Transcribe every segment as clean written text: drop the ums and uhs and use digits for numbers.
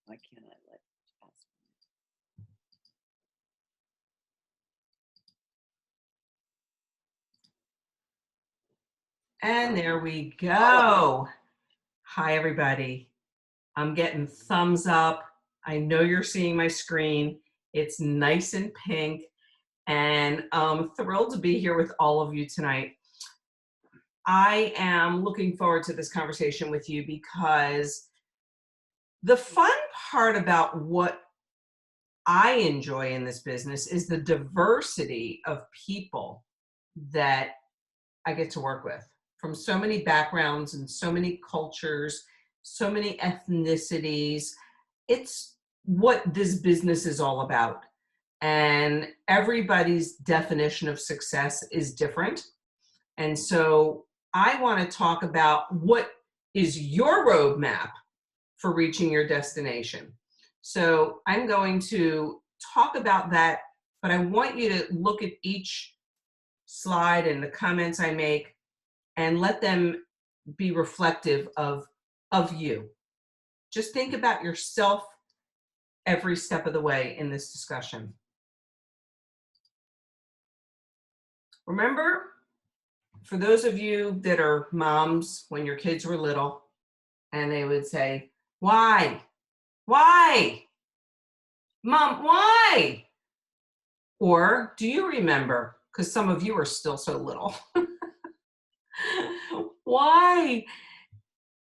Why can't I let pass? And there we go. Hi, everybody. I'm getting thumbs up. I know you're seeing my screen. It's nice and pink, and I'm thrilled to be here with all of you tonight. I am looking forward to this conversation with you because the fun part about what I enjoy in this business is the diversity of people that I get to work with from so many backgrounds and so many cultures, so many ethnicities. It's what this business is all about. And everybody's definition of success is different. And so I want to talk about what is your roadmap for reaching your destination. So I'm going to talk about that, but I want you to look at each slide and the comments I make and let them be reflective of you. Just think about yourself every step of the way in this discussion. Remember, for those of you that are moms, when your kids were little and they would say, why? Why? Mom, why? Or do you remember, because some of you are still so little, why?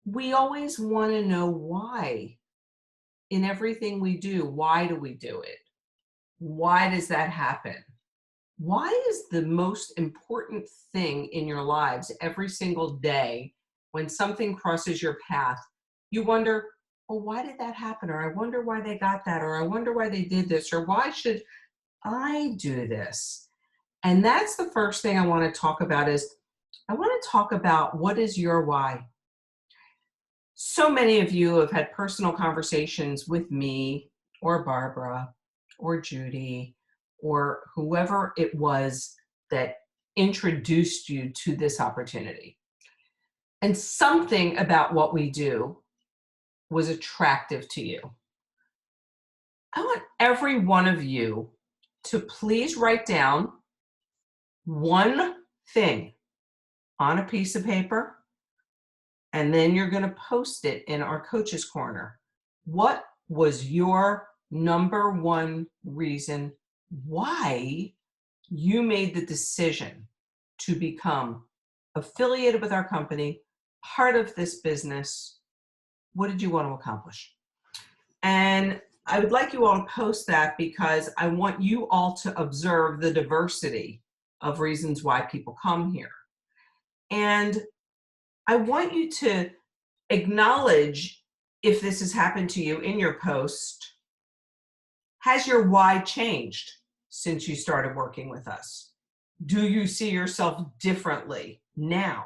We always want to know why in everything we do. Why do we do it? Why does that happen? Why is the most important thing in your lives every single day when something crosses your path? You wonder, well, why did that happen? Or I wonder why they got that, or I wonder why they did this, or why should I do this? And that's the first thing I want to talk about is I want to talk about what is your why. So many of you have had personal conversations with me or Barbara or Judy or whoever it was that introduced you to this opportunity. And something about what we do was attractive to you. I want every one of you to please write down one thing on a piece of paper, and then you're going to post it in our Coach's Corner. What was your number one reason why you made the decision to become affiliated with our company, part of this business? What did you want to accomplish? And I would like you all to post that because I want you all to observe the diversity of reasons why people come here. And I want you to acknowledge if this has happened to you in your post. Has your why changed since you started working with us? Do you see yourself differently now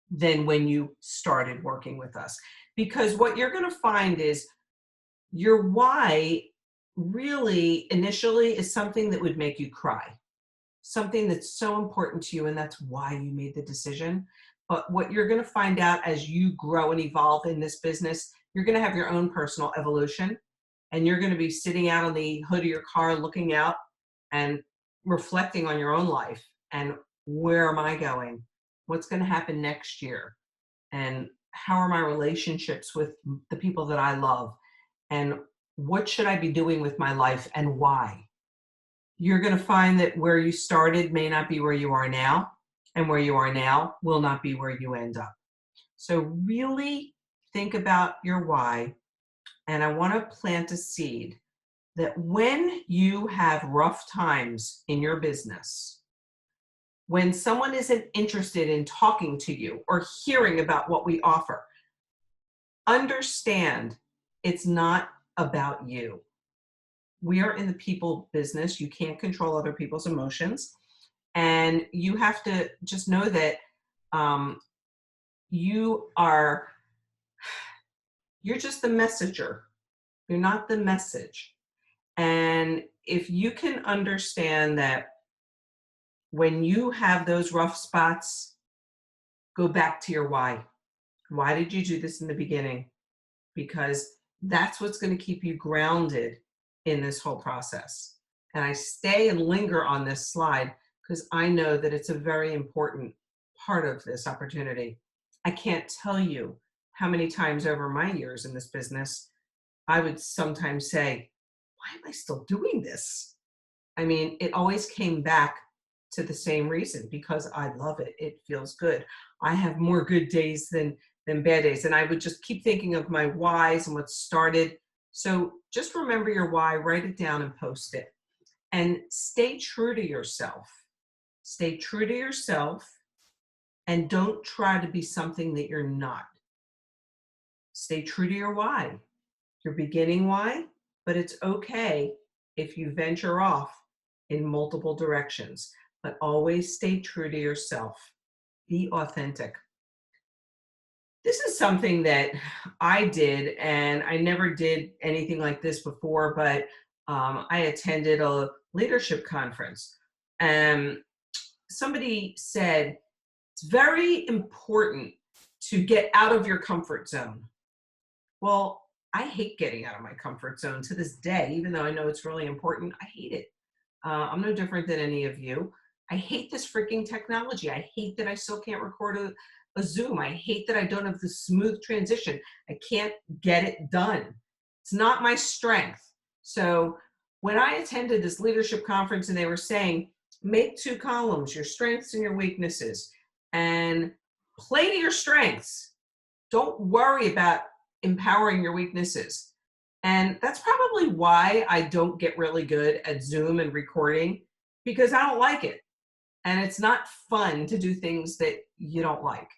than when you started working with us? Because what you're going to find is your why really initially is something that would make you cry, something that's so important to you, and that's why you made the decision. But what you're going to find out as you grow and evolve in this business, you're going to have your own personal evolution, and you're going to be sitting out on the hood of your car looking out and reflecting on your own life and where am I going? What's going to happen next year? And how are my relationships with the people that I love? And what should I be doing with my life and why? You're going to find that where you started may not be where you are now, and where you are now will not be where you end up. So really think about your why, and I want to plant a seed that when you have rough times in your business, when someone isn't interested in talking to you or hearing about what we offer, understand it's not about you. We are in the people business. You can't control other people's emotions. And you have to just know that you're just the messenger. You're not the message. And if you can understand that when you have those rough spots, go back to your why. Why did you do this in the beginning? Because That's what's going to keep you grounded in this whole process. And I stay and linger on this slide because I know that it's a very important part of this opportunity. I can't tell you how many times over my years in this business, I would sometimes say, why am I still doing this? I mean, it always came back to the same reason, because I love it. It feels good. I have more good days than bad days. And I would just keep thinking of my whys and what started. So just remember your why, write it down and post it. And stay true to yourself. Stay true to yourself and don't try to be something that you're not. Stay true to your why, your beginning why, but it's okay if you venture off in multiple directions, but always stay true to yourself. Be authentic. This is something that I did, and I never did anything like this before, but I attended a leadership conference. And somebody said, it's very important to get out of your comfort zone. Well, I hate getting out of my comfort zone to this day, even though I know it's really important. I hate it. I'm no different than any of you. I hate this freaking technology. I hate that I still can't record a Zoom. I hate that I don't have the smooth transition. I can't get it done. It's not my strength. So when I attended this leadership conference and they were saying, make 2 columns, your strengths and your weaknesses, and play to your strengths. Don't worry about empowering your weaknesses. And that's probably why I don't get really good at Zoom and recording, because I don't like it. And it's not fun to do things that you don't like.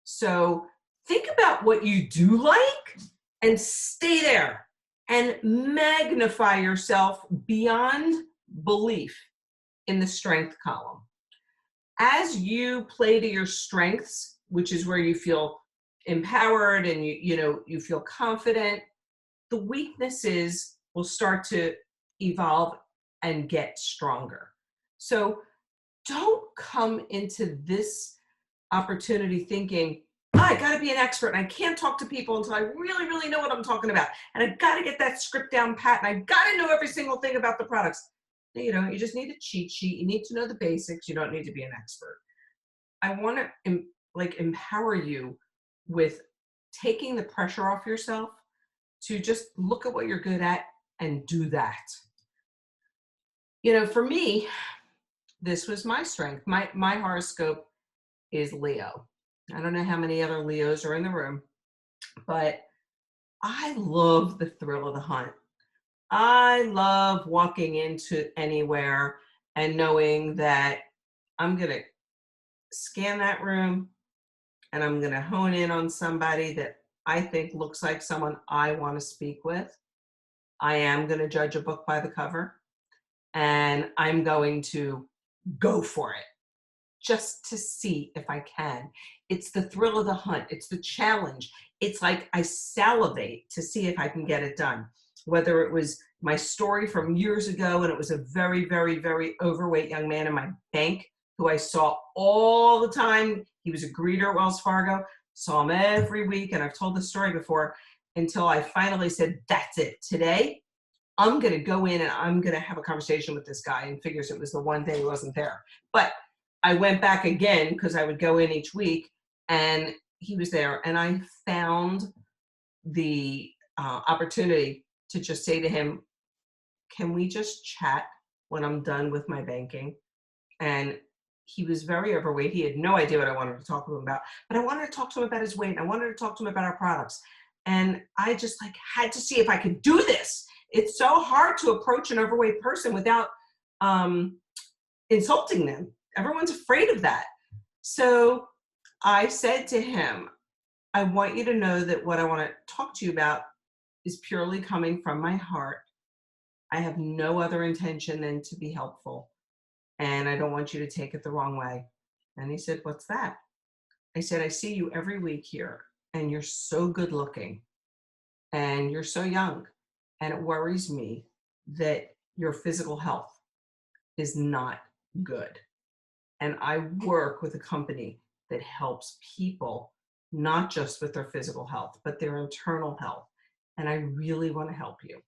So think about what you do like and stay there and magnify yourself beyond belief in the strength column. As you play to your strengths, which is where you feel empowered and you feel confident, the weaknesses will start to evolve and get stronger. So don't come into this opportunity thinking, oh, I got to be an expert and I can't talk to people until I really, really know what I'm talking about. And I got to get that script down pat and I got to know every single thing about the products. You just need a cheat sheet. You need to know the basics. You don't need to be an expert. I want to empower you with taking the pressure off yourself to just look at what you're good at and do that. For me, this was my strength. My horoscope is Leo. I don't know how many other Leos are in the room, but I love the thrill of the hunt. I love walking into anywhere and knowing that I'm going to scan that room and I'm going to hone in on somebody that I think looks like someone I want to speak with. I am going to judge a book by the cover, and I'm going to go for it just to see if I can. It's the thrill of the hunt. It's the challenge. It's like I salivate to see if I can get it done. Whether it was my story from years ago and it was a very, very, very overweight young man in my bank who I saw all the time. He was a greeter at Wells Fargo, saw him every week, and I've told this story before, until I finally said, that's it. Today, I'm going to go in and I'm going to have a conversation with this guy, and figures it was the one day he wasn't there. But I went back again because I would go in each week and he was there, and I found the opportunity to just say to him, can we just chat when I'm done with my banking? And he was very overweight. He had no idea what I wanted to talk to him about, but I wanted to talk to him about his weight. And I wanted to talk to him about our products. And I just had to see if I could do this. It's so hard to approach an overweight person without insulting them. Everyone's afraid of that. So I said to him, I want you to know that what I want to talk to you about is purely coming from my heart. I have no other intention than to be helpful. And I don't want you to take it the wrong way. And he said, what's that? I said, I see you every week here, and you're so good looking, and you're so young. And it worries me that your physical health is not good. And I work with a company that helps people, not just with their physical health, but their internal health. and I really want to help you.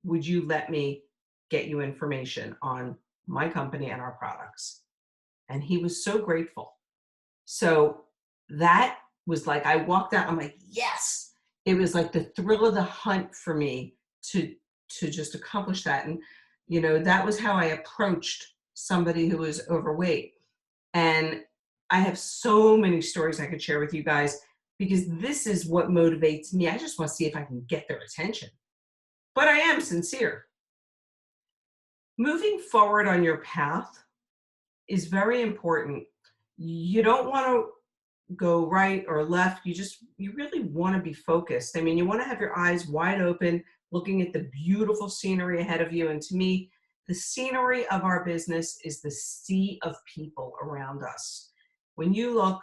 Would you let me get you information on my company and our products?" And he was so grateful. So that was like, I walked out, I'm like, yes. It was like the thrill of the hunt for me to just accomplish that. And that was how I approached somebody who was overweight. And I have so many stories I could share with you guys, because this is what motivates me. I just want to see if I can get their attention. But I am sincere. Moving forward on your path is very important. You don't want to go right or left. You really want to be focused. I mean, you want to have your eyes wide open, looking at the beautiful scenery ahead of you. And to me, the scenery of our business is the sea of people around us. When you look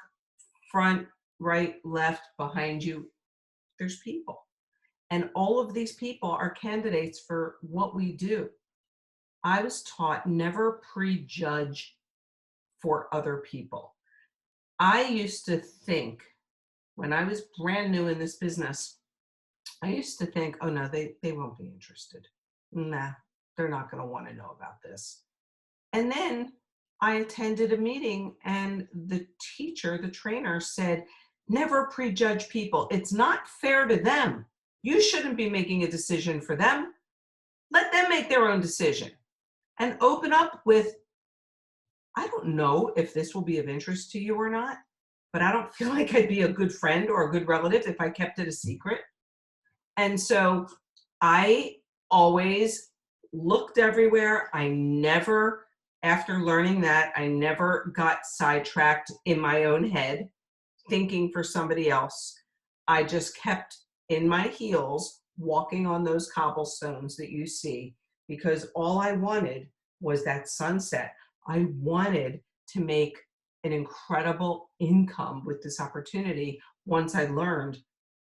front, right, left, behind you, there's people. And all of these people are candidates for what we do. I was taught never prejudge for other people. I used to think, when I was brand new in this business, I used to think, oh no, they won't be interested. Nah, they're not going to want to know about this. And then I attended a meeting and the teacher, the trainer said, never prejudge people. It's not fair to them. You shouldn't be making a decision for them. Let them make their own decision and open up with, I don't know if this will be of interest to you or not, but I don't feel like I'd be a good friend or a good relative if I kept it a secret. And so I always looked everywhere. I never, after learning that, I never got sidetracked in my own head thinking for somebody else. I just kept in my heels walking on those cobblestones that you see, because all I wanted was that sunset. I wanted to make an incredible income with this opportunity once I learned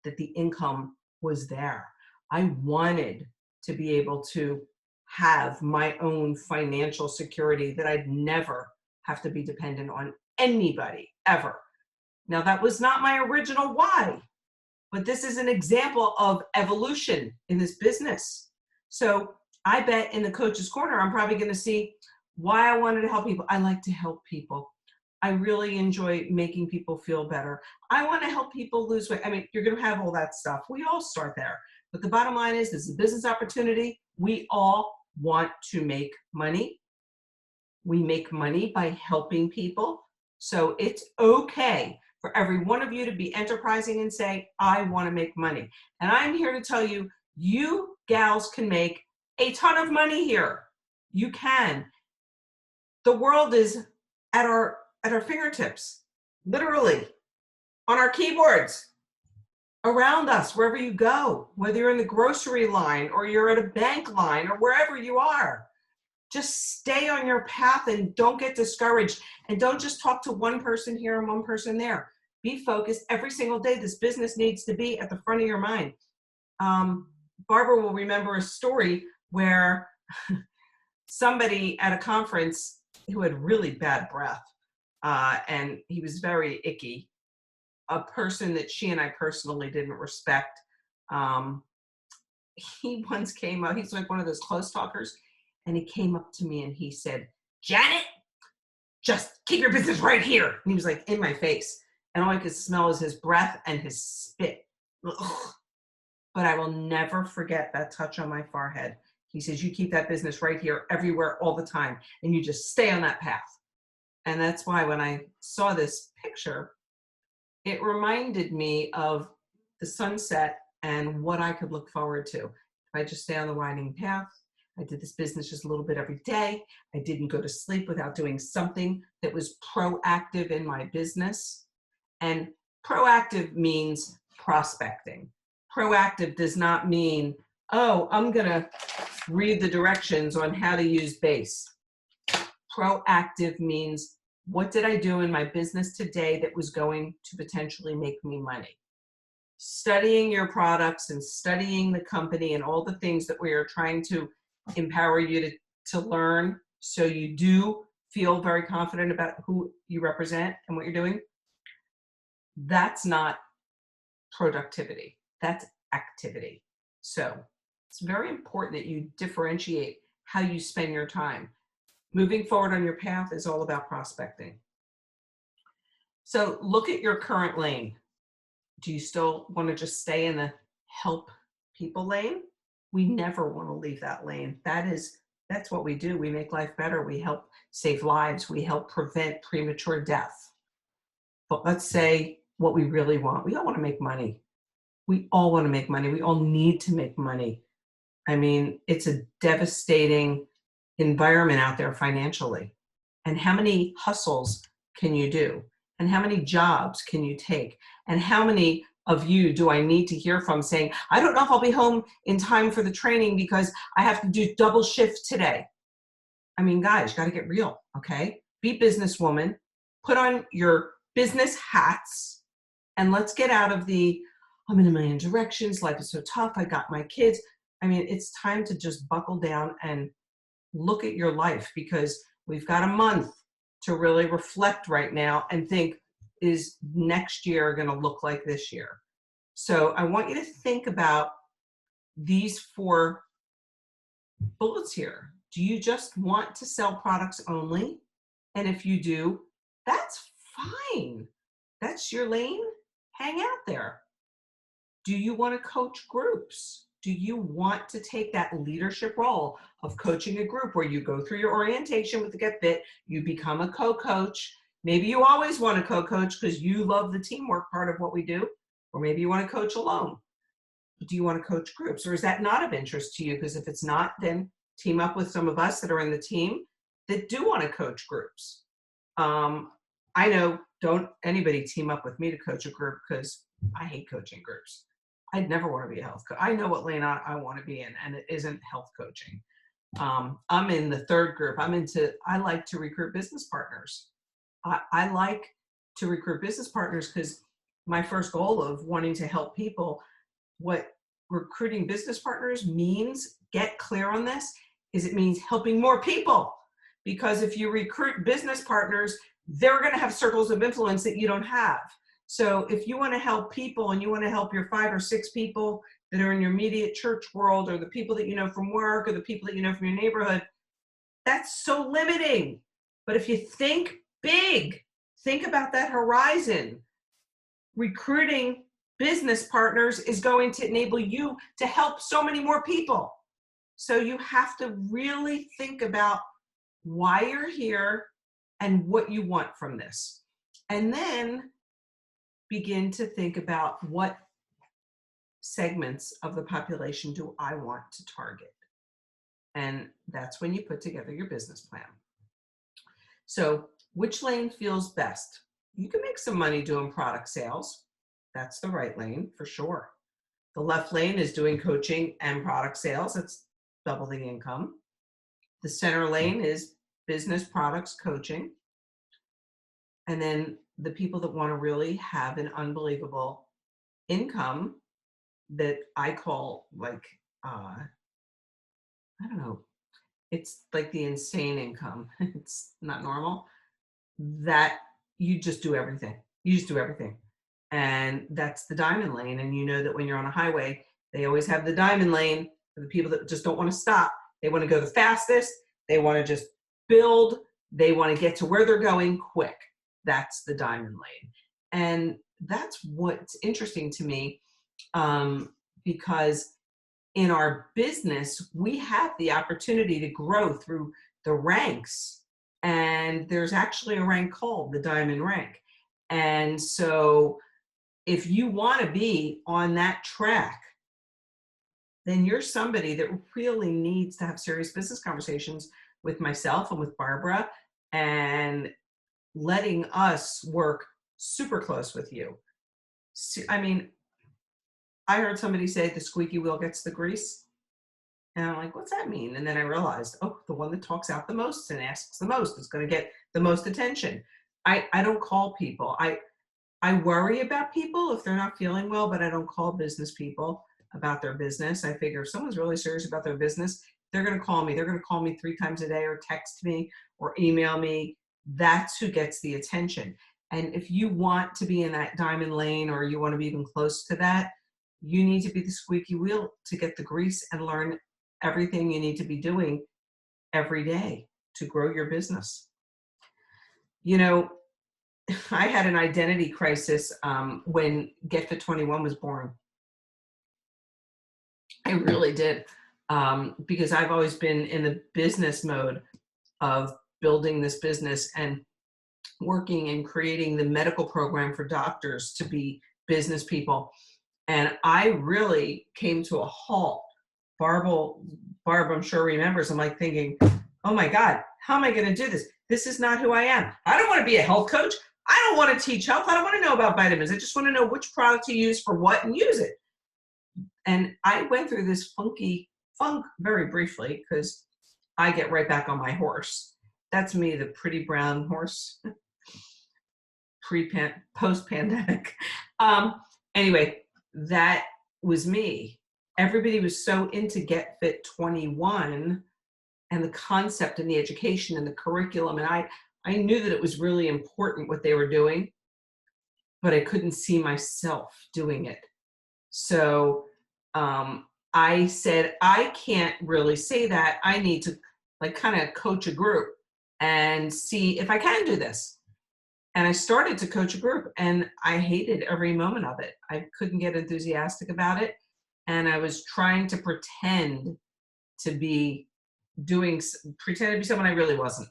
that the income was there. I wanted to be able to have my own financial security, that I'd never have to be dependent on anybody ever. Now, that was not my original why, but this is an example of evolution in this business. So I bet in the Coach's Corner, I'm probably going to see why I wanted to help people. I like to help people. I really enjoy making people feel better. I want to help people lose weight. I mean, you're going to have all that stuff. We all start there. But the bottom line is, this is a business opportunity. We all want to make money. We make money by helping people. So it's okay for every one of you to be enterprising and say, I want to make money. And I'm here to tell you, you gals can make a ton of money here. You can. The world is at our fingertips, literally, on our keyboards, around us, wherever you go, whether you're in the grocery line or you're at a bank line or wherever you are. Just stay on your path and don't get discouraged. And don't just talk to one person here and one person there. Be focused every single day. This business needs to be at the front of your mind. Barbara will remember a story where somebody at a conference who had really bad breath, and he was very icky, a person that she and I personally didn't respect. He once came up, he's like one of those close talkers, and he came up to me and he said, Janet, just keep your business right here. And he was like in my face, and all I could smell was his breath and his spit. Ugh. But I will never forget that touch on my forehead. He says, you keep that business right here, everywhere, all the time, and you just stay on that path. And that's why when I saw this picture, it reminded me of the sunset and what I could look forward to. If I just stay on the winding path, I did this business just a little bit every day. I didn't go to sleep without doing something that was proactive in my business. And proactive means prospecting. Proactive does not mean, oh, I'm going to read the directions on how to use base. Proactive means, what did I do in my business today that was going to potentially make me money? Studying your products and studying the company and all the things that we are trying to empower you to learn, so you do feel very confident about who you represent and what you're doing. That's not productivity. That's activity. So it's very important that you differentiate how you spend your time. Moving forward on your path is all about prospecting. So look at your current lane. Do you still want to just stay in the help people lane? We never want to leave that lane. That's what we do. We make life better. We help save lives. We help prevent premature death. But let's say what we really want. We all want to make money. We all want to make money. We all need to make money. I mean, it's a devastating environment out there financially. And how many hustles can you do? And how many jobs can you take? And how many of you do I need to hear from saying, I don't know if I'll be home in time for the training because I have to do double shift today? I mean, guys, you got to get real, okay? Be businesswoman, put on your business hats, and let's get out of the, I'm in a million directions, life is so tough, I got my kids. I mean, it's time to just buckle down and look at your life, because we've got a month to really reflect right now and think, is next year going to look like this year? So I want you to think about these 4 bullets here. Do you just want to sell products only? And if you do, that's fine. That's your lane. Hang out there. Do you want to coach groups? Do you want to take that leadership role of coaching a group where you go through your orientation with the Get Fit, you become a co-coach? Maybe you always want to co-coach because you love the teamwork part of what we do, or maybe you want to coach alone. Do you want to coach groups, or is that not of interest to you? Because if it's not, then team up with some of us that are in the team that do want to coach groups. I know, don't anybody team up with me to coach a group, because I hate coaching groups. I'd never want to be a health coach. I know what lane I want to be in, and it isn't health coaching. I'm in the 3rd group. I like to recruit business partners. I like to recruit business partners because my first goal of wanting to help people, what recruiting business partners means, get clear on this, is it means helping more people. Because if you recruit business partners, they're going to have circles of influence that you don't have. So if you want to help people and you want to help your 5 or 6 people that are in your immediate church world, or the people that you know from work, or the people that you know from your neighborhood, that's so limiting. But if you think big, think about that horizon. Recruiting business partners is going to enable you to help so many more people. So you have to really think about why you're here and what you want from this. And then begin to think about, what segments of the population do I want to target? And that's when you put together your business plan. So which lane feels best? You can make some money doing product sales. That's the right lane for sure. The left lane is doing coaching and product sales. That's double the income. The center lane is business, products, coaching. And then the people that want to really have an unbelievable income that I call, like, I don't know, it's like the insane income. It's not normal. That you just do everything. You just do everything. And that's the diamond lane. And you know that when you're on a highway, they always have the diamond lane for the people that just don't want to stop. They want to go the fastest. They want to just build. They want to get to where they're going quick. That's the diamond lane. And that's what's interesting to me, because in our business, we have the opportunity to grow through the ranks. And there's actually a rank called the diamond rank. And so if you want to be on that track, then you're somebody that really needs to have serious business conversations with myself and with Barbara, and letting us work super close with you. I mean, I heard somebody say the squeaky wheel gets the grease. And I'm like, what's that mean? And then I realized, oh, the one that talks out the most and asks the most is going to get the most attention. I don't call people. I worry about people if they're not feeling well, but I don't call business people about their business. I figure if someone's really serious about their business, they're going to call me. They're going to call me 3 times a day, or text me, or email me. That's who gets the attention. And if you want to be in that diamond lane, or you want to be even close to that, You need to be the squeaky wheel to get the grease and learn everything you need to be doing every day to grow your business. You know, I had an identity crisis when Get Fit 21 was born. I really did, because I've always been in the business mode of building this business and working and creating the medical program for doctors to be business people. And I really came to a halt. Barb, I'm sure remembers. I'm like thinking, oh my God, how am I going to do this? This is not who I am. I don't want to be a health coach. I don't want to teach health. I don't want to know about vitamins. I just want to know which product to use for what and use it. And I went through this funk very briefly, because I get right back on my horse. That's me, the pretty brown horse, post-pandemic. Anyway, that was me. Everybody was so into Get Fit 21 and the concept and the education and the curriculum. And I knew that it was really important what they were doing, but I couldn't see myself doing it. So I said, I can't really say that. I need to like kind of coach a group and see if I can do this. And I started to coach a group, and I hated every moment of it. I couldn't get enthusiastic about it. And I was trying to pretend to be someone I really wasn't.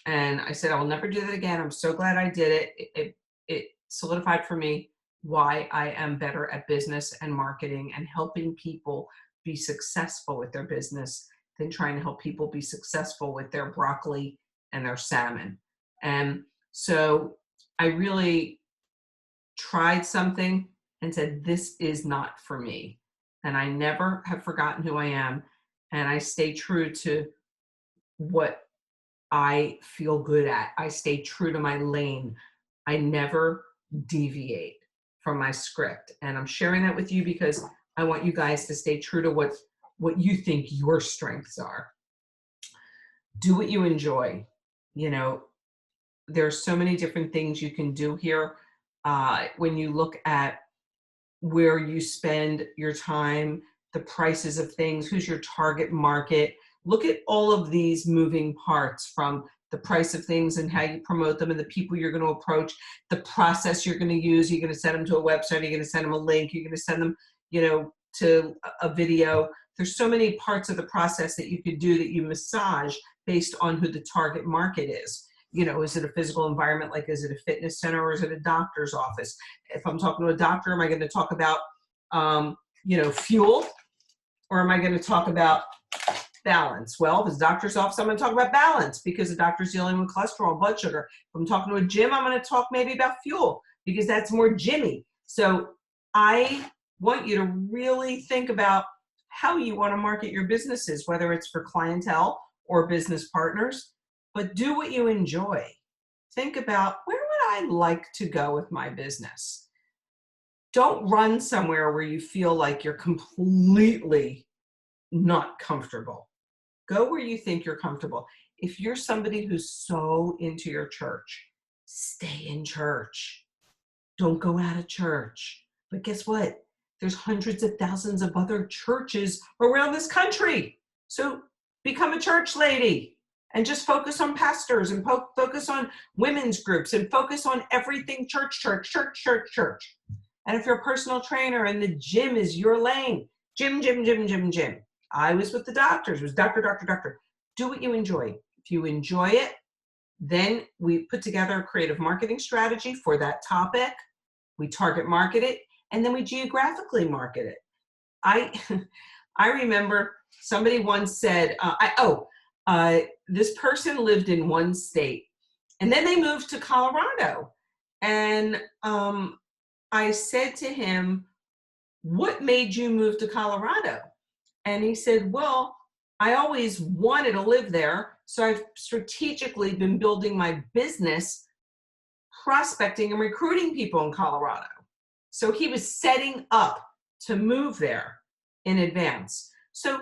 And I said, I will never do that again. I'm so glad I did it. It solidified for me why I am better at business and marketing and helping people be successful with their business than trying to help people be successful with their broccoli and their salmon. And so I really tried something and said, this is not for me. And I never have forgotten who I am. And I stay true to what I feel good at. I stay true to my lane. I never deviate from my script. And I'm sharing that with you because I want you guys to stay true to what you think your strengths are. Do what you enjoy. You know, there's so many different things you can do here. When you look at where you spend your time, the prices of things, who's your target market, look at all of these moving parts, from the price of things and how you promote them and the people you're going to approach, the process you're going to use. You're going to send them to a website, you're going to send them a link, you're going to send them, to a video. There's so many parts of the process that you could do that you massage based on who the target market is. Is it a physical environment? Like, is it a fitness center, or is it a doctor's office? If I'm talking to a doctor, am I going to talk about, fuel, or am I going to talk about balance? Well, if it's a doctor's office, I'm going to talk about balance because the doctor's dealing with cholesterol, blood sugar. If I'm talking to a gym, I'm going to talk maybe about fuel because that's more gymmy. So I want you to really think about how you want to market your businesses, whether it's for clientele or business partners, but do what you enjoy. Think about, where would I like to go with my business? Don't run somewhere where you feel like you're completely not comfortable. Go where you think you're comfortable. If you're somebody who's so into your church, stay in church. Don't go out of church. But guess what? There's hundreds of thousands of other churches around this country. So become a church lady and just focus on pastors and focus on women's groups and focus on everything church. And if you're a personal trainer and the gym is your lane, gym. I was with the doctors. It was doctor. Do what you enjoy. If you enjoy it, then we put together a creative marketing strategy for that topic. We target market it, and then we geographically market it. I remember somebody once said, this person lived in one state, and then they moved to Colorado. And I said to him, what made you move to Colorado? And he said, well, I always wanted to live there, so I've strategically been building my business, prospecting and recruiting people in Colorado. So he was setting up to move there in advance. So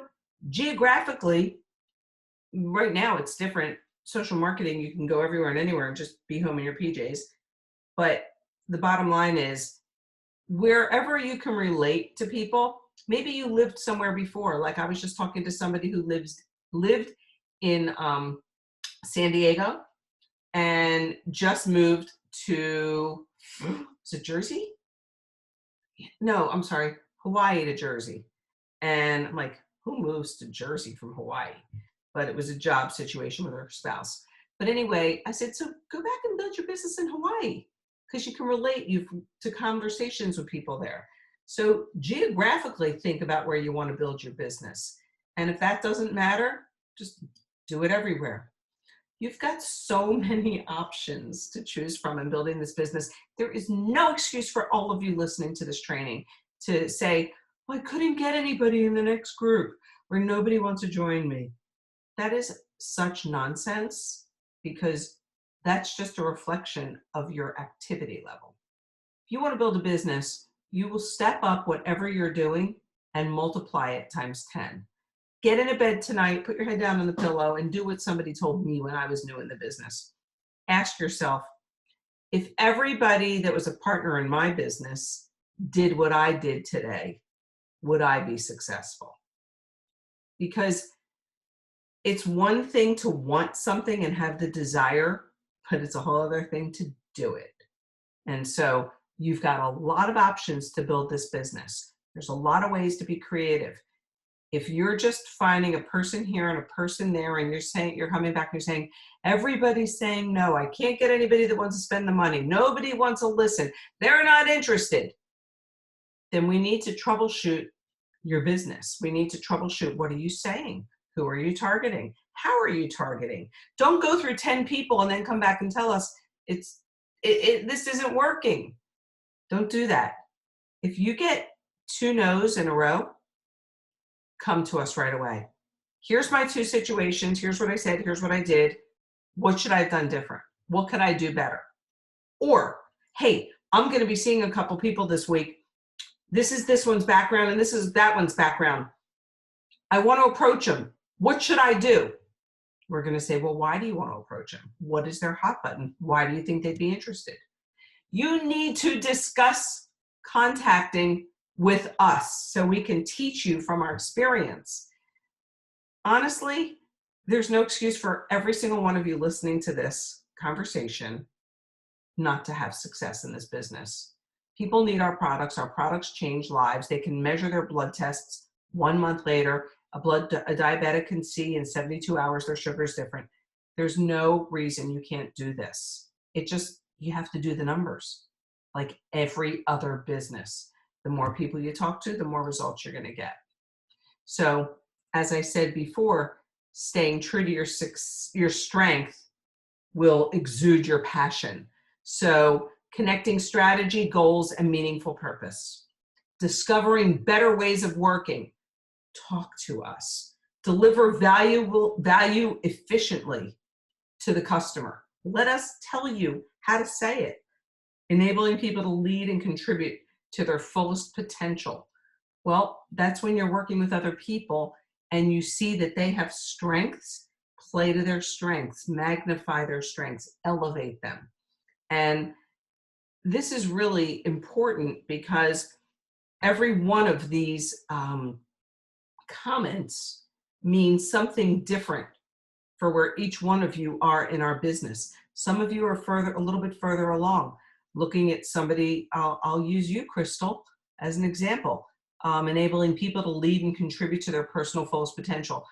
geographically, right now it's different. Social marketing, you can go everywhere and anywhere and just be home in your PJs. But the bottom line is, wherever you can relate to people, maybe you lived somewhere before. Like I was just talking to somebody who lived in San Diego and just moved to, is it Jersey? No, I'm sorry, Hawaii to Jersey. And I'm like, who moves to Jersey from Hawaii? But it was a job situation with her spouse. But anyway, I said, so go back and build your business in Hawaii because you can relate you to conversations with people there. So geographically think about where you want to build your business. And if that doesn't matter, just do it everywhere. You've got so many options to choose from in building this business. There is no excuse for all of you listening to this training to say, well, I couldn't get anybody in the next group or nobody wants to join me. That is such nonsense because that's just a reflection of your activity level. If you want to build a business, you will step up whatever you're doing and multiply it times 10. Get in a bed tonight, put your head down on the pillow, and do what somebody told me when I was new in the business. Ask yourself, if everybody that was a partner in my business did what I did today, would I be successful? Because it's one thing to want something and have the desire, but it's a whole other thing to do it. And so you've got a lot of options to build this business. There's a lot of ways to be creative. If you're just finding a person here and a person there and you're coming back and you're saying, everybody's saying no, I can't get anybody that wants to spend the money. Nobody wants to listen. They're not interested. Then we need to troubleshoot your business. We need to troubleshoot, what are you saying? Who are you targeting? How are you targeting? Don't go through 10 people and then come back and tell us this isn't working. Don't do that. If you get 2 no's in a row, come to us right away. Here's my 2 situations. Here's what I said. Here's what I did. What should I have done different? What could I do better? Or, hey, I'm going to be seeing a couple people this week. This is this one's background and this is that one's background. I want to approach them. What should I do? We're going to say, well, why do you want to approach them? What is their hot button? Why do you think they'd be interested? You need to discuss contacting with us so we can teach you from our experience. Honestly, there's no excuse for every single one of you listening to this conversation not to have success in this business. People need our products. Our products change lives. They can measure their blood tests 1 month later. A diabetic can see in 72 hours their sugar is different. There's no reason you can't do this. You have to do the numbers like every other business. The more people you talk to, the more results you're going to get. So, as I said before, staying true to your strength will exude your passion. So, connecting strategy, goals, and meaningful purpose. Discovering better ways of working. Talk to us. Deliver value efficiently to the customer. Let us tell you how to say it. Enabling people to lead and contribute to their fullest potential. Well, that's when you're working with other people and you see that they have strengths, play to their strengths, magnify their strengths, elevate them. And this is really important because every one of these comments means something different for where each one of you are in our business. Some of you are a little bit further along. Looking at somebody, I'll use you, Crystal, as an example, enabling people to lead and contribute to their personal fullest potential.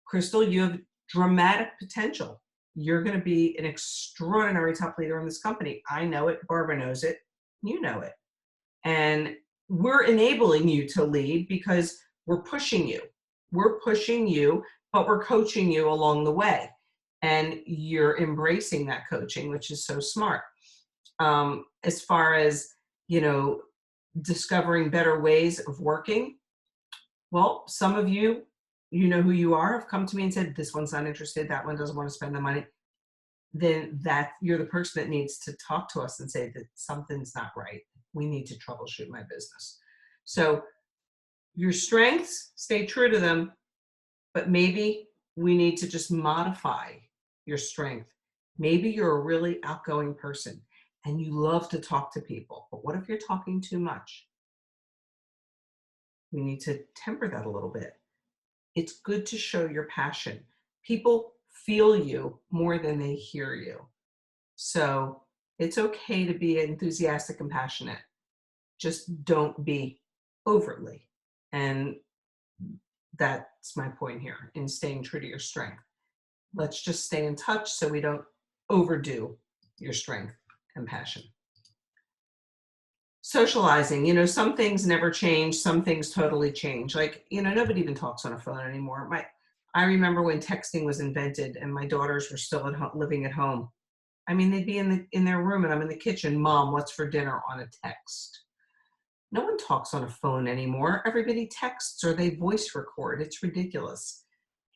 Crystal, you have dramatic potential. You're going to be an extraordinary top leader in this company. I know it. Barbara knows it. You know it. And we're enabling you to lead because we're pushing you. We're pushing you, but we're coaching you along the way. And you're embracing that coaching, which is so smart. As far as, discovering better ways of working, well, some of you, you know who you are, have come to me and said, this one's not interested, that one doesn't want to spend the money. Then you're the person that needs to talk to us and say that something's not right. We need to troubleshoot my business. So your strengths, stay true to them, but maybe we need to just modify your strength. Maybe you're a really outgoing person and you love to talk to people. But what if you're talking too much? We need to temper that a little bit. It's good to show your passion. People feel you more than they hear you. So it's okay to be enthusiastic and passionate. Just don't be overly. And that's my point here in staying true to your strength. Let's just stay in touch so we don't overdo your strength and passion. Socializing, some things never change, some things totally change. Like, nobody even talks on a phone anymore. I remember when texting was invented and my daughters were still living at home. I mean, they'd be in their room and I'm in the kitchen, Mom, what's for dinner, on a text. No one talks on a phone anymore. Everybody texts or they voice record. It's ridiculous.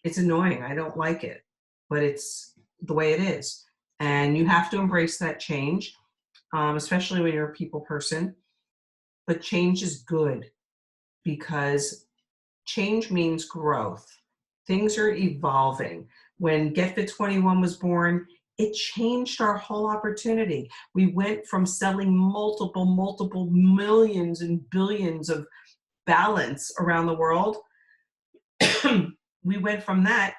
It's annoying. I don't like it, but it's the way it is. And you have to embrace that change, especially when you're a people person. But change is good because change means growth. Things are evolving. When Get Fit 21 was born, it changed our whole opportunity. We went from selling multiple millions and billions of balance around the world. We went from that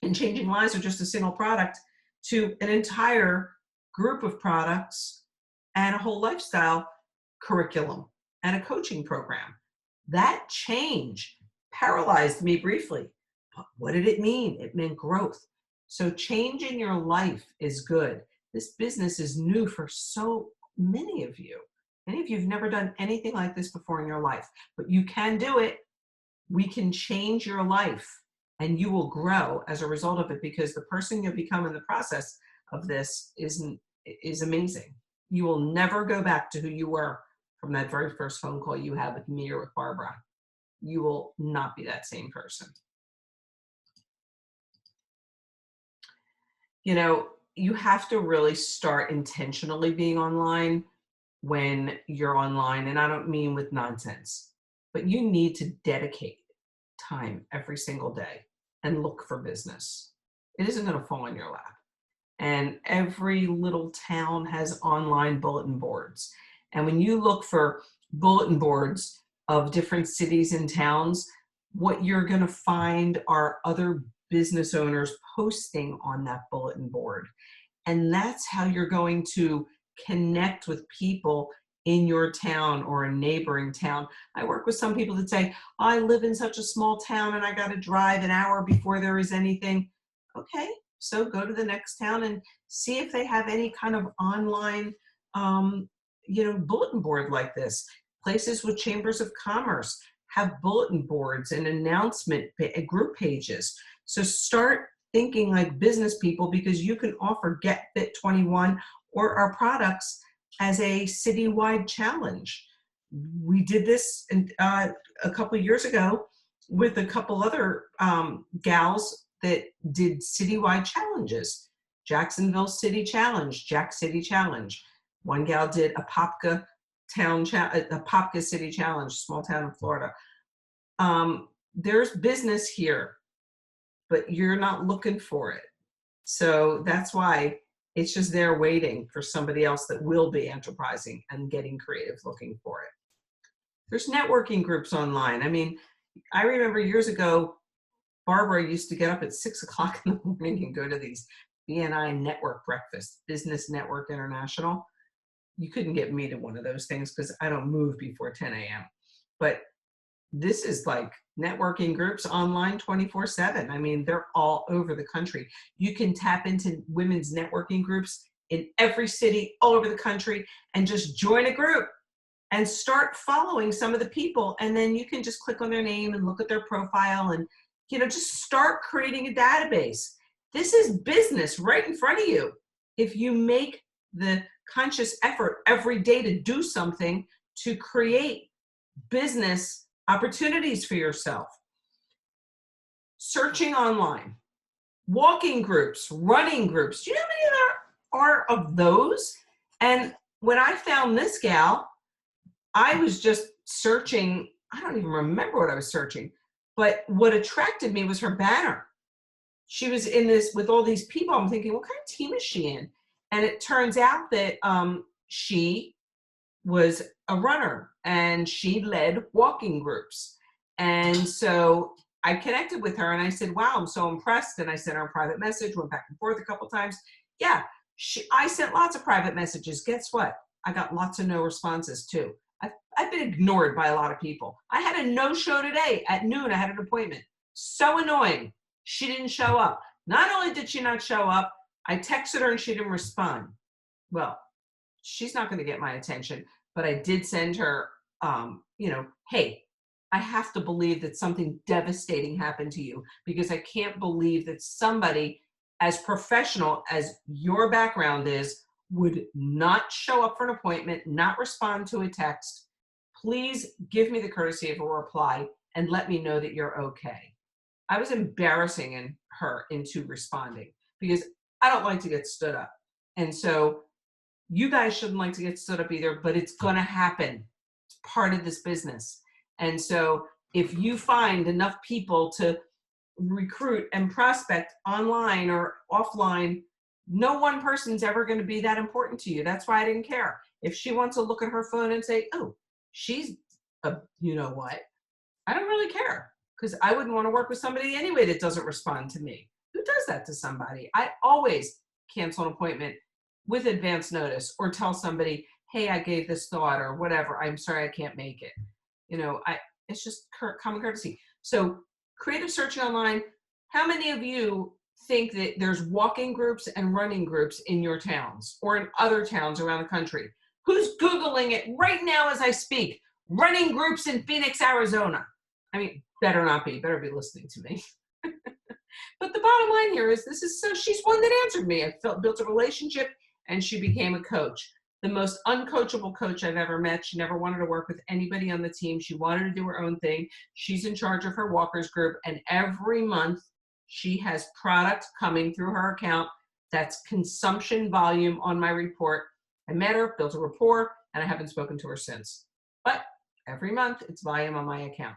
and changing lives with just a single product to an entire group of products and a whole lifestyle curriculum and a coaching program. That change paralyzed me briefly. But what did it mean? It meant growth. So change in your life is good. This business is new for so many of you. Many of you have never done anything like this before in your life, but you can do it. We can change your life and you will grow as a result of it because the person you'll become in the process of this is amazing. You will never go back to who you were from that very first phone call you had with me or with Barbara. You will not be that same person. You have to really start intentionally being online when you're online. And I don't mean with nonsense, but you need to dedicate time every single day and look for business. It isn't going to fall in your lap. And every little town has online bulletin boards. And when you look for bulletin boards of different cities and towns, what you're going to find are other business owners posting on that bulletin board. And that's how you're going to connect with people in your town or a neighboring town. I work with some people that say, I live in such a small town and I got to drive an hour before there is anything. Okay, so go to the next town and see if they have any kind of online, bulletin board like this. Places with chambers of commerce have bulletin boards and announcement group pages. So start thinking like business people because you can offer Get Fit 21 or our products as a citywide challenge. We did this a couple of years ago with a couple other gals that did citywide challenges. Jacksonville City Challenge, Jack City Challenge. One gal did a Popka City Challenge, small town in Florida. There's business here, but you're not looking for it. So that's why it's just there waiting for somebody else that will be enterprising and getting creative looking for it. There's networking groups online. I mean, I remember years ago, Barbara used to get up at 6 o'clock in the morning and go to these BNI network breakfasts, Business Network International. You couldn't get me to one of those things because I don't move before 10 a.m. But this is like networking groups online 24/7. I mean, they're all over the country. You can tap into women's networking groups in every city all over the country and just join a group and start following some of the people. And then you can just click on their name and look at their profile and, just start creating a database. This is business right in front of you. If you make the conscious effort every day to do something to create business opportunities for yourself. Searching online, walking groups, running groups. Do you know how many there are of those? And when I found this gal, I was just searching. I don't even remember what I was searching, but what attracted me was her banner. She was in this with all these people. I'm thinking, what kind of team is she in? And it turns out that she was a runner and she led walking groups. And so I connected with her and I said, wow, I'm so impressed. And I sent her a private message, went back and forth a couple times. Yeah, I sent lots of private messages. Guess what? I got lots of no responses too. I've been ignored by a lot of people. I had a no-show today at noon. I had an appointment. So annoying. She didn't show up. Not only did she not show up, I texted her and she didn't respond. Well, she's not going to get my attention, but I did send her, hey, I have to believe that something devastating happened to you, because I can't believe that somebody as professional as your background is would not show up for an appointment, not respond to a text. Please give me the courtesy of a reply and let me know that you're okay. I was embarrassing her into responding because I don't like to get stood up. And so you guys shouldn't like to get stood up either, but it's going to happen. It's part of this business. And so if you find enough people to recruit and prospect online or offline, no one person's ever going to be that important to you. That's why I didn't care. If she wants to look at her phone and say, oh, she's a you know what, I don't really care, because I wouldn't want to work with somebody anyway that doesn't respond to me. Who does that to somebody? I always cancel an appointment with advance notice or tell somebody, hey, I gave this thought or whatever. I'm sorry, I can't make it. It's just common courtesy. So creative searching online. How many of you think that there's walking groups and running groups in your towns or in other towns around the country? Who's Googling it right now as I speak? Running groups in Phoenix, Arizona. I mean, better not be, better be listening to me. But the bottom line here is she's one that answered me. I built a relationship and she became a coach. The most uncoachable coach I've ever met. She never wanted to work with anybody on the team. She wanted to do her own thing. She's in charge of her walkers group, and every month she has product coming through her account. That's consumption volume on my report. I met her, built a rapport, and I haven't spoken to her since. But every month it's volume on my account.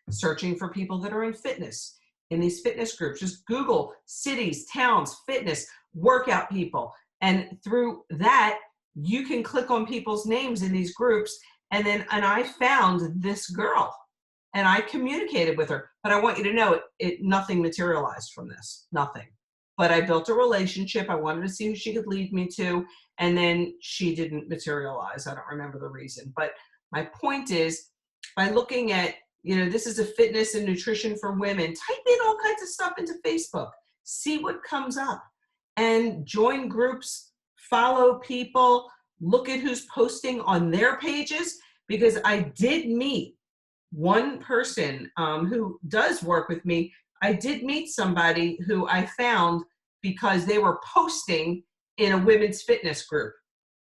Searching for people that are in fitness, in these fitness groups. Just Google cities, towns, fitness, workout people. And through that, you can click on people's names in these groups. And I found this girl and I communicated with her. But I want you to know nothing materialized from this, nothing. But I built a relationship. I wanted to see who she could lead me to. And then she didn't materialize. I don't remember the reason. But my point is, by looking at, this is a fitness and nutrition for women, type in all kinds of stuff into Facebook, see what comes up, and join groups, follow people, look at who's posting on their pages, because I did meet one person who does work with me. I did meet somebody who I found because they were posting in a women's fitness group.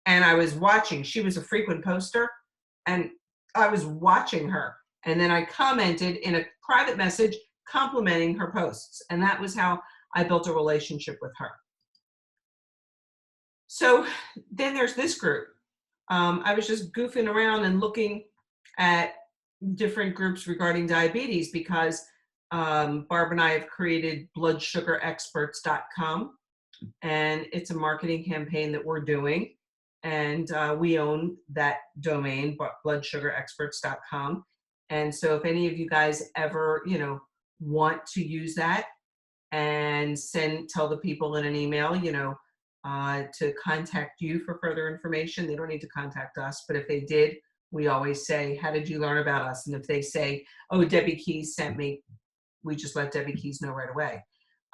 And I was watching. She was a frequent poster, and I was watching her. And then I commented in a private message complimenting her posts. And that was how I built a relationship with her. So then there's this group. I was just goofing around and looking at different groups regarding diabetes because Barb and I have created bloodsugarexperts.com, and it's a marketing campaign that we're doing. And we own that domain, bloodsugarexperts.com. And so if any of you guys ever, want to use that and tell the people in an email, to contact you for further information, they don't need to contact us. But if they did, we always say, how did you learn about us? And if they say, oh, Debbie Keys sent me, we just let Debbie Keys know right away.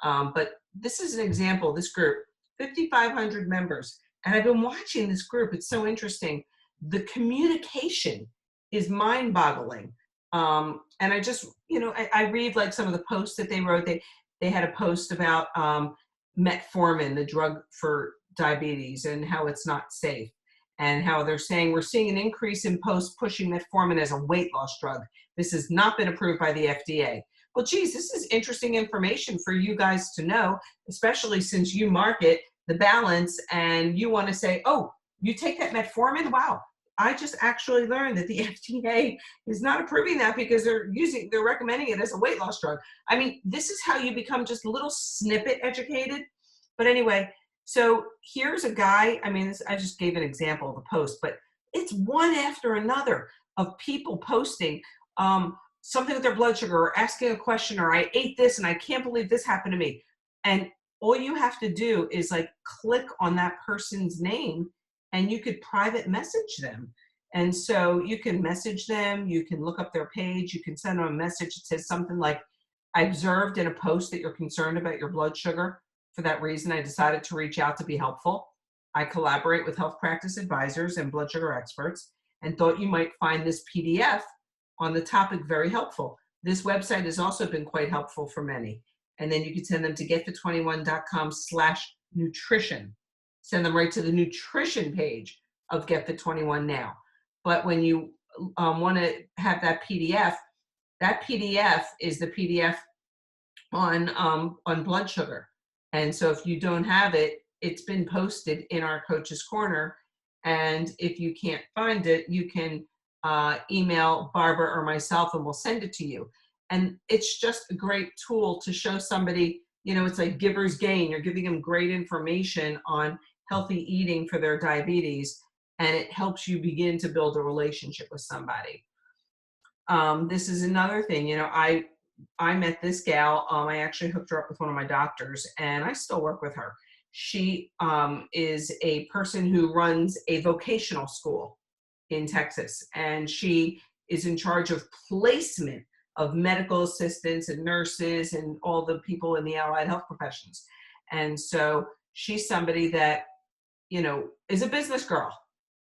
But this is an example, this group, 5,500 members. And I've been watching this group. It's so interesting. The communication is mind-boggling. And I just, I read like some of the posts that they wrote. They had a post about metformin, the drug for diabetes, and how it's not safe. And how they're saying, we're seeing an increase in posts pushing metformin as a weight loss drug. This has not been approved by the FDA. Well, geez, this is interesting information for you guys to know, especially since you market the balance and you want to say, oh, you take that metformin? Wow. I just actually learned that the FDA is not approving that because they're recommending it as a weight loss drug. I mean, this is how you become just a little snippet educated. But anyway, So here's a guy, I mean, I just gave an example of a post, but it's one after another of people posting something with their blood sugar or asking a question, or I ate this and I can't believe this happened to me. And all you have to do is like click on that person's name and you could private message them. And so you can message them, you can look up their page, you can send them a message that says something like, I observed in a post that you're concerned about your blood sugar. For that reason, I decided to reach out to be helpful. I collaborate with health practice advisors and blood sugar experts and thought you might find this PDF on the topic very helpful. This website has also been quite helpful for many. And then you can send them to getfit21.com/nutrition. Send them right to the nutrition page of GetFit21 now. But when you want to have that PDF is the PDF on blood sugar. And so if you don't have it, it's been posted in our Coach's Corner. And if you can't find it, you can email Barbara or myself and we'll send it to you. And it's just a great tool to show somebody, you know, it's like giver's gain. You're giving them great information on healthy eating for their diabetes, and it helps you begin to build a relationship with somebody. This is another thing, you know, I met this gal, I actually hooked her up with one of my doctors and I still work with her. She is a person who runs a vocational school in Texas, and she is in charge of placement of medical assistants and nurses and all the people in the allied health professions. And so she's somebody that, you know, is a business girl,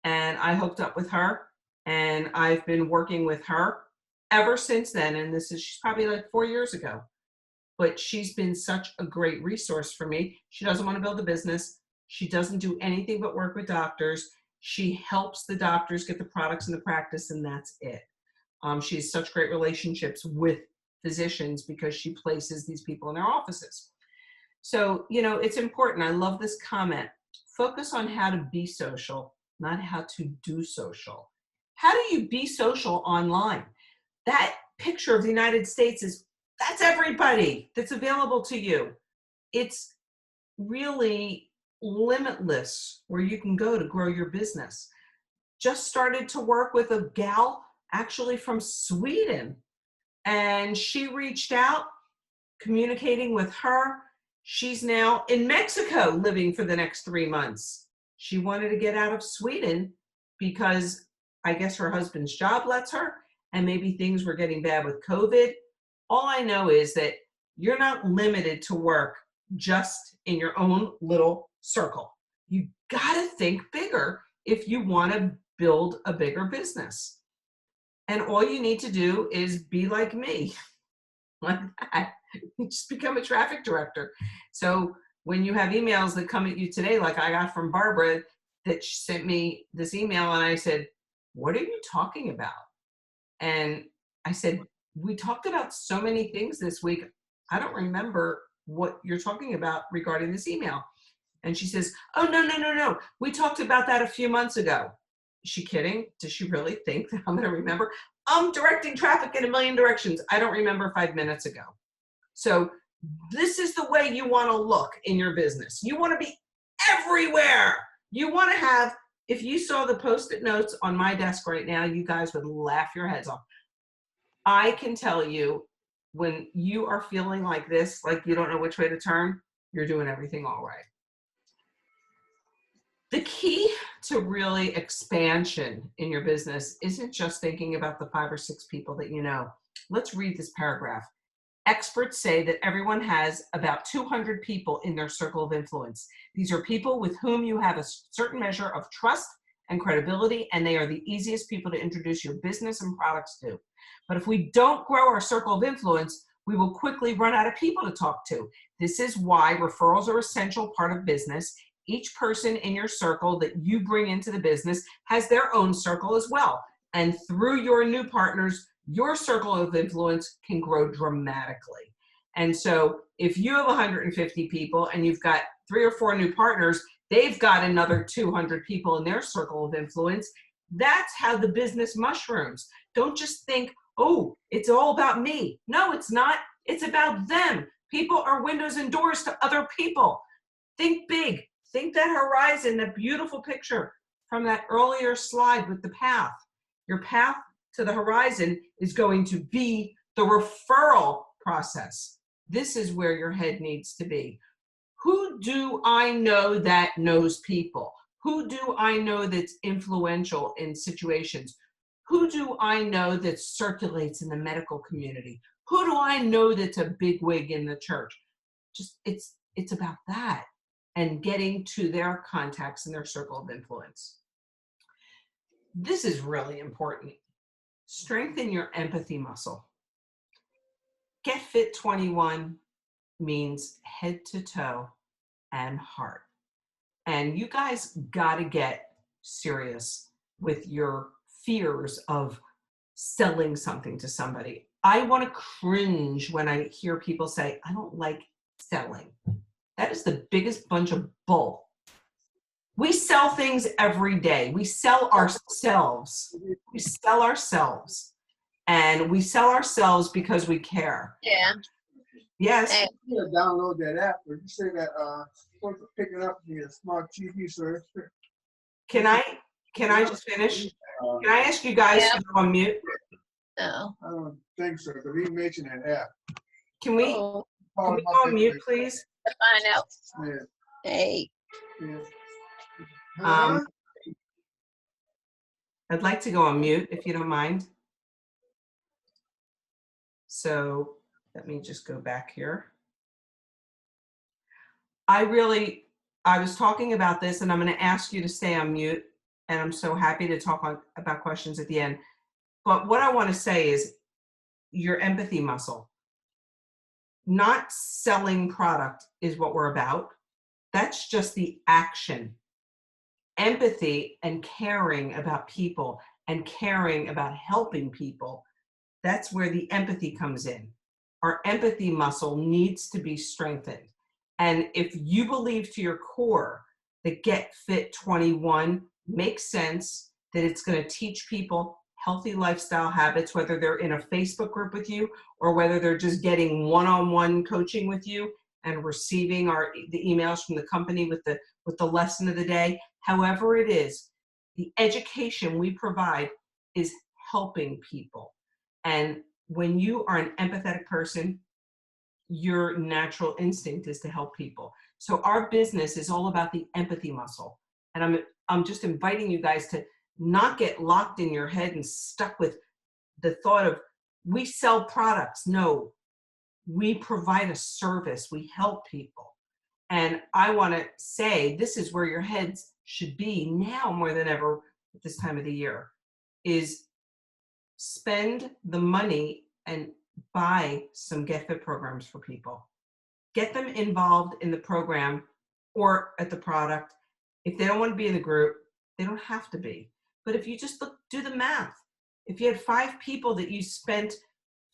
and I hooked up with her and I've been working with her ever since then. And she's probably like 4 years ago, but she's been such a great resource for me. She doesn't want to build a business. She doesn't do anything but work with doctors. She helps the doctors get the products in the practice, and that's it. She has such great relationships with physicians because she places these people in their offices. So, you know, it's important. I love this comment. Focus on how to be social, not how to do social. How do you be social online? That picture of the United States that's everybody that's available to you. It's really limitless where you can go to grow your business. Just started to work with a gal actually from Sweden, and she reached out, communicating with her. She's now in Mexico living for the next 3 months. She wanted to get out of Sweden because I guess her husband's job lets her, and maybe things were getting bad with COVID. All I know is that you're not limited to work just in your own little circle. You gotta think bigger if you wanna build a bigger business. And all you need to do is be like me, like that. You just become a traffic director. So when you have emails that come at you today, like I got from Barbara, that she sent me this email and I said, what are you talking about? And I said, we talked about so many things this week. I don't remember what you're talking about regarding this email. And she says, oh, no. We talked about that a few months ago. Is she kidding? Does she really think that I'm going to remember? I'm directing traffic in a million directions. I don't remember 5 minutes ago. So this is the way you want to look in your business. You want to be everywhere. You want to have, if you saw the Post-it notes on my desk right now, you guys would laugh your heads off. I can tell you, when you are feeling like this, like you don't know which way to turn, you're doing everything all right. The key to really expansion in your business isn't just thinking about the 5 or 6 people that you know. Let's read this paragraph. Experts say that everyone has about 200 people in their circle of influence. These are people with whom you have a certain measure of trust and credibility, and they are the easiest people to introduce your business and products to. But if we don't grow our circle of influence, we will quickly run out of people to talk to. This is why referrals are an essential part of business. Each person in your circle that you bring into the business has their own circle as well. And through your new partners, your circle of influence can grow dramatically. And so if you have 150 people and you've got 3 or 4 new partners, they've got another 200 people in their circle of influence. That's how the business mushrooms. Don't just think, oh, it's all about me. No, it's not. It's about them. People are windows and doors to other people. Think big. Think that horizon, that beautiful picture from that earlier slide with the path. Your path to the horizon is going to be the referral process. This is where your head needs to be. Who do I know that knows people? Who do I know that's influential in situations? Who do I know that circulates in the medical community? Who do I know that's a bigwig in the church? Just it's about that and getting to their contacts and their circle of influence. This is really important. Strengthen your empathy muscle. Get Fit 21 means head to toe and heart. And you guys got to get serious with your fears of selling something to somebody. I want to cringe when I hear people say, I don't like selling. That is the biggest bunch of bull. We sell things every day. We sell ourselves. We sell ourselves. And we sell ourselves because we care. Yeah. Yes. Hey. You gotta download that app, but you say that supposed to pick it up via smart TV service. Can I just finish? Can I ask you guys to go on mute? No. I don't think so, because he mentioned that app. Can we Oh, go on mute, please? find out. Yeah, Hey. yeah. I'd like to go on mute if you don't mind. So let me just go back here. I was talking about this, and I'm going to ask you to stay on mute, and I'm so happy to talk about questions at the end. But what I want to say is your empathy muscle. Not selling product is what we're about. That's just the action. Empathy and caring about people and caring about helping people, that's where the empathy comes in. Our empathy muscle needs to be strengthened. And if you believe to your core that Get Fit 21 makes sense, that it's going to teach people healthy lifestyle habits, whether they're in a Facebook group with you or whether they're just getting one-on-one coaching with you and receiving the emails from the company with the lesson of the day, however it is, the education we provide is helping people. And when you are an empathetic person, your natural instinct is to help people. So our business is all about the empathy muscle. And I'm just inviting you guys to not get locked in your head and stuck with the thought of, we sell products. No, we provide a service. We help people. And I want to say, this is where your heads should be now more than ever at this time of the year, is spend the money and buy some Get Fit programs for people. Get them involved in the program or at the product. If they don't want to be in the group, they don't have to be. But if you just do the math, if you had 5 people that you spent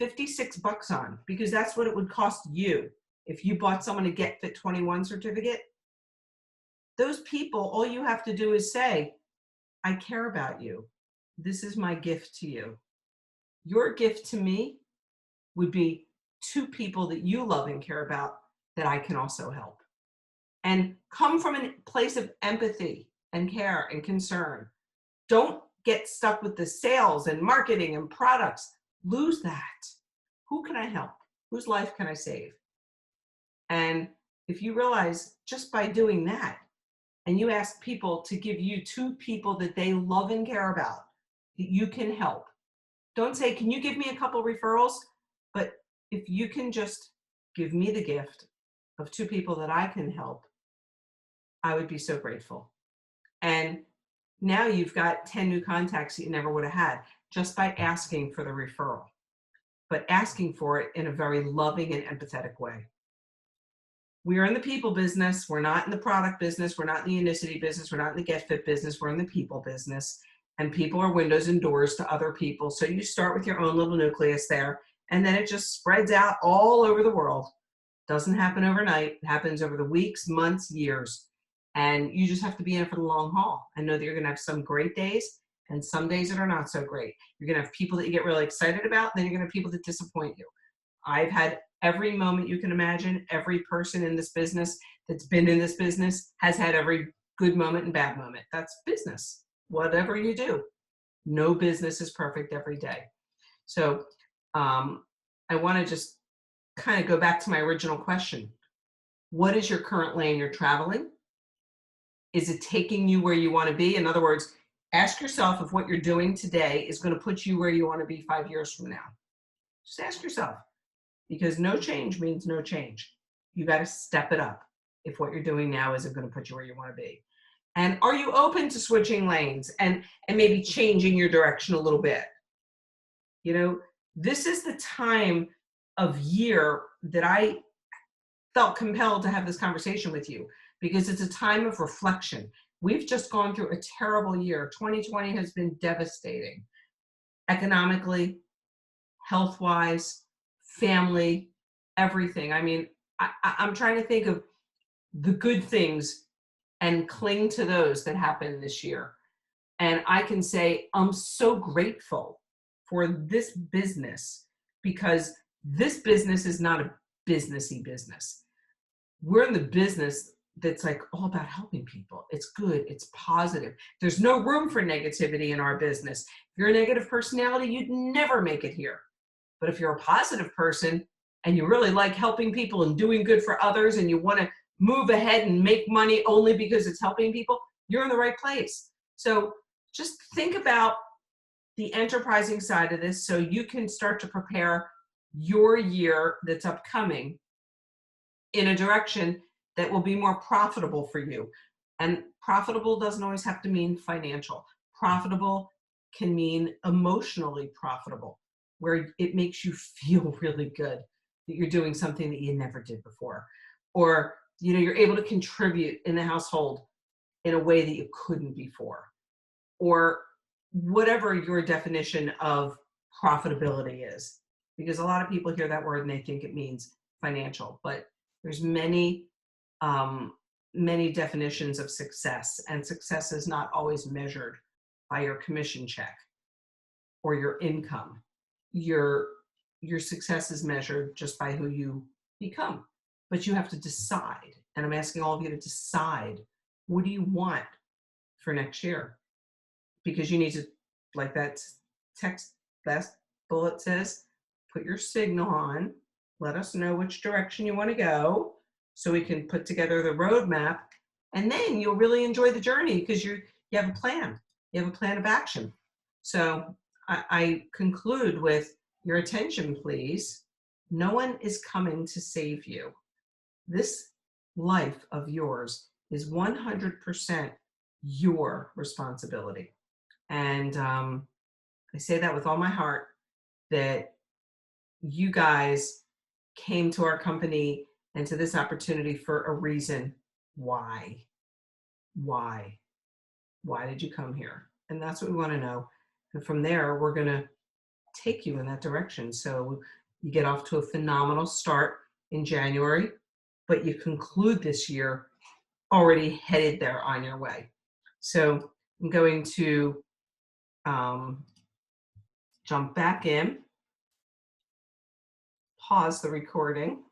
$56 on, because that's what it would cost you if you bought someone a Get Fit 21 certificate, those people, all you have to do is say, I care about you. This is my gift to you. Your gift to me would be 2 people that you love and care about that I can also help. And come from a place of empathy and care and concern. Don't get stuck with the sales and marketing and products. Lose that. Who can I help? Whose life can I save? And if you realize just by doing that, and you ask people to give you 2 people that they love and care about, that you can help. Don't say, can you give me a couple referrals? But if you can just give me the gift of 2 people that I can help, I would be so grateful. And now you've got 10 new contacts that you never would have had just by asking for the referral, but asking for it in a very loving and empathetic way. We are in the people business. We're not in the product business. We're not in the unicity business. We're not in the Get Fit business. We're in the people business. And people are windows and doors to other people. So you start with your own little nucleus there, and then it just spreads out all over the world. Doesn't happen overnight. It happens over the weeks, months, years. And you just have to be in it for the long haul and know that you're going to have some great days and some days that are not so great. You're going to have people that you get really excited about, then you're going to have people that disappoint you. I've had every moment you can imagine, every person in this business that's been in this business has had every good moment and bad moment. That's business, whatever you do. No business is perfect every day. So I want to just kind of go back to my original question. What is your current lane you're traveling? Is it taking you where you want to be? In other words, ask yourself if what you're doing today is going to put you where you want to be 5 years from now. Just ask yourself, because no change means no change. You got to step it up if what you're doing now isn't going to put you where you want to be. And are you open to switching lanes and maybe changing your direction a little bit? You know, this is the time of year that I felt compelled to have this conversation with you, because it's a time of reflection. We've just gone through a terrible year. 2020 has been devastating, economically, health-wise, family, everything. I mean, I'm trying to think of the good things and cling to those that happened this year. And I can say I'm so grateful for this business, because this business is not a businessy business. We're in the business that's like all about helping people. It's good, it's positive. There's no room for negativity in our business. If you're a negative personality, you'd never make it here. But if you're a positive person and you really like helping people and doing good for others, and you want to move ahead and make money only because it's helping people, you're in the right place. So just think about the enterprising side of this so you can start to prepare your year that's upcoming in a direction that will be more profitable for you. And profitable doesn't always have to mean financial. Profitable can mean emotionally profitable, where it makes you feel really good that you're doing something that you never did before. Or, you know, you're able to contribute in the household in a way that you couldn't before. Or whatever your definition of profitability is. Because a lot of people hear that word and they think it means financial, but there's many definitions of success, and success is not always measured by your commission check or your income. Your success is measured just by who you become, but you have to decide. And I'm asking all of you to decide, what do you want for next year? Because you need to, like that text, last bullet says, put your signal on, let us know which direction you want to go, so we can put together the roadmap, and then you'll really enjoy the journey because you have a plan. You have a plan of action. So I conclude with your attention, please. No one is coming to save you. This life of yours is 100% your responsibility. And I say that with all my heart, that you guys came to our company and to this opportunity for a reason. Why? Why did you come here? And that's what we want to know. And from there, we're going to take you in that direction. So you get off to a phenomenal start in January, but you conclude this year already headed there on your way. So I'm going to jump back in, pause the recording.